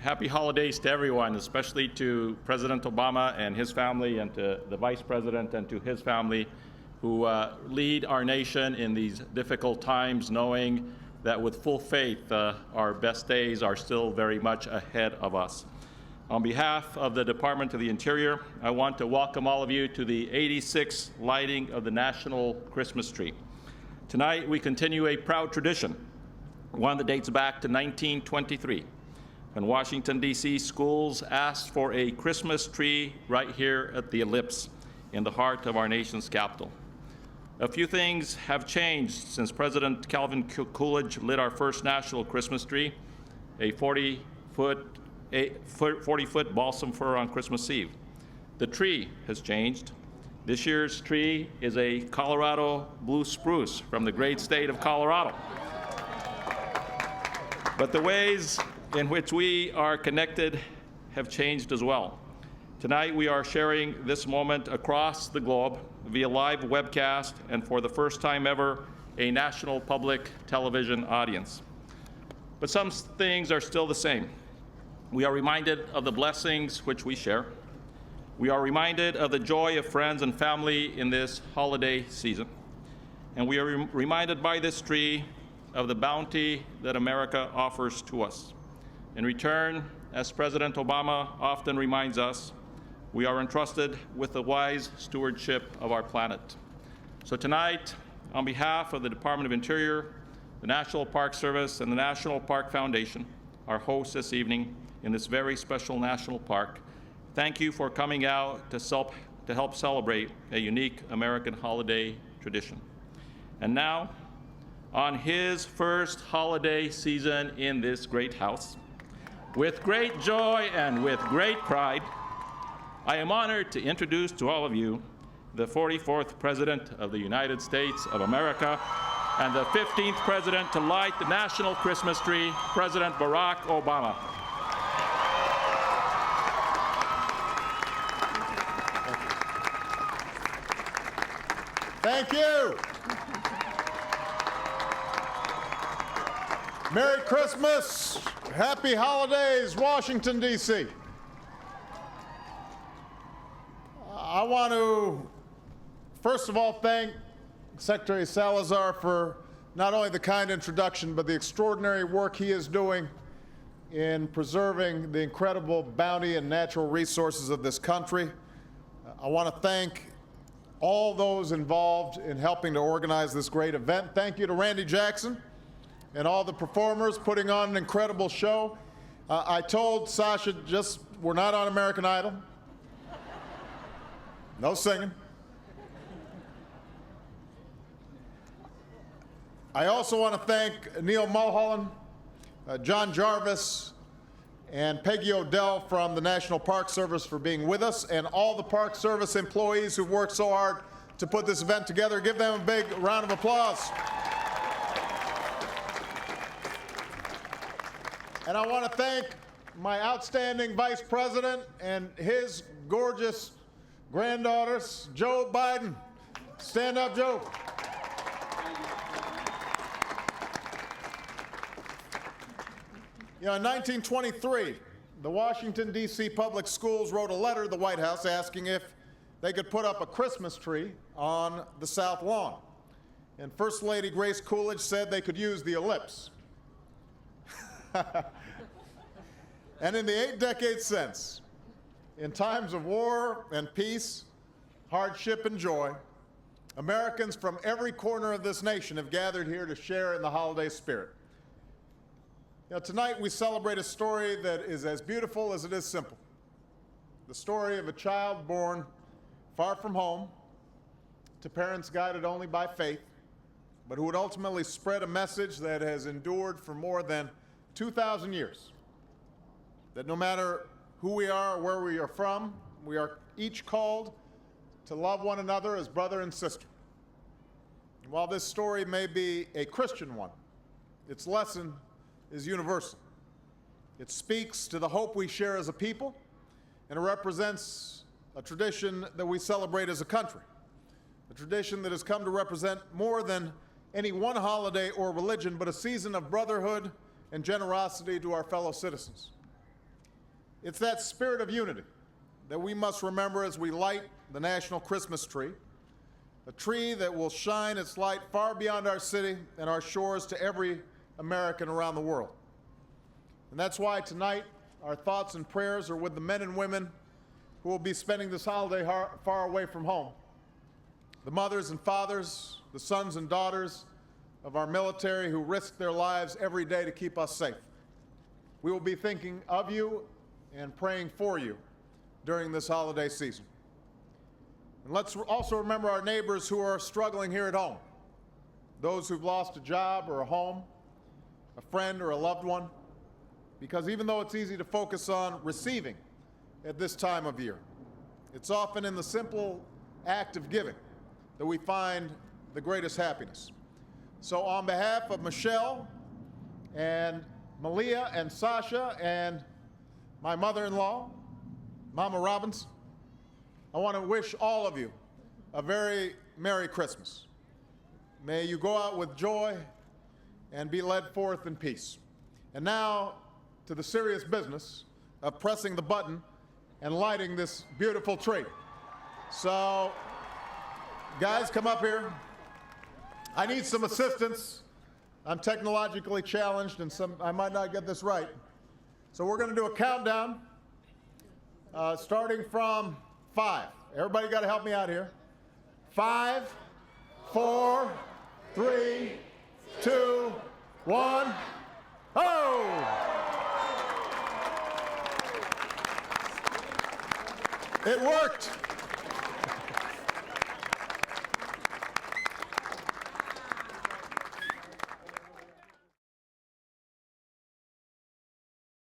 happy holidays to everyone, especially to President Obama and his family, and to the Vice President and to his family, who lead our nation in these difficult times, knowing that with full faith, our best days are still very much ahead of us. On behalf of the Department of the Interior, I want to welcome all of you to the 86th lighting of the National Christmas Tree. Tonight, we continue a proud tradition, one that dates back to 1923, when Washington, D.C. schools asked for a Christmas tree right here at the Ellipse, in the heart of our nation's capital. A few things have changed since President Calvin Coolidge lit our first national Christmas tree, a 40-foot balsam fir on Christmas Eve. The tree has changed. This year's tree is a Colorado blue spruce from the great state of Colorado. But the ways in which we are connected have changed as well. Tonight, we are sharing this moment across the globe via live webcast and for the first time ever, a national public television audience. But some things are still the same. We are reminded of the blessings which we share. We are reminded of the joy of friends and family in this holiday season. And we are reminded by this tree of the bounty that America offers to us. In return, as President Obama often reminds us, we are entrusted with the wise stewardship of our planet. So tonight, on behalf of the Department of Interior, the National Park Service, and the National Park Foundation, our hosts this evening in this very special national park, thank you for coming out to help celebrate a unique American holiday tradition. And now, on his first holiday season in this great house, with great joy and with great pride, I am honored to introduce to all of you the 44th President of the United States of America and the 15th President to light the national Christmas tree, President Barack Obama. Thank you. Merry Christmas, Happy Holidays, Washington, D.C. I want to, first of all, thank Secretary Salazar for not only the kind introduction, but the extraordinary work he is doing in preserving the incredible bounty and natural resources of this country. I want to thank all those involved in helping to organize this great event. Thank you to Randy Jackson and all the performers putting on an incredible show. I told Sasha, we're not on American Idol. No singing. I also want to thank Neil Mulholland, John Jarvis, and Peggy Odell from the National Park Service for being with us, and all the Park Service employees who've worked so hard to put this event together. Give them a big round of applause. And I want to thank my outstanding Vice President and his gorgeous granddaughters, Joe Biden. Stand up, Joe. You know, in 1923, the Washington, D.C. public schools wrote a letter to the White House asking if they could put up a Christmas tree on the South Lawn. And First Lady Grace Coolidge said they could use the Ellipse. And in the 8 decades since, in times of war and peace, hardship and joy, Americans from every corner of this nation have gathered here to share in the holiday spirit. You know, tonight we celebrate a story that is as beautiful as it is simple. The story of a child born far from home to parents guided only by faith, but who would ultimately spread a message that has endured for more than 2,000 years. That no matter who we are or where we are from, we are each called to love one another as brother and sister. And while this story may be a Christian one, its lesson is universal. It speaks to the hope we share as a people, and it represents a tradition that we celebrate as a country, a tradition that has come to represent more than any one holiday or religion, but a season of brotherhood and generosity to our fellow citizens. It's that spirit of unity that we must remember as we light the national Christmas tree, a tree that will shine its light far beyond our city and our shores to every American around the world. And that's why tonight our thoughts and prayers are with the men and women who will be spending this holiday far away from home. The mothers and fathers, the sons and daughters of our military who risk their lives every day to keep us safe. We will be thinking of you and praying for you during this holiday season. And let's also remember our neighbors who are struggling here at home, those who've lost a job or a home, a friend or a loved one, because even though it's easy to focus on receiving at this time of year, it's often in the simple act of giving that we find the greatest happiness. So on behalf of Michelle and Malia and Sasha and my mother-in-law, Mama Robbins, I want to wish all of you a very Merry Christmas. May you go out with joy and be led forth in peace. And now to the serious business of pressing the button and lighting this beautiful tree. So, guys, come up here. I need some assistance. I'm technologically challenged and I might not get this right. So we're going to do a countdown starting from 5. Everybody got to help me out here. 5, 4, 3, 2, 1. Oh! It worked.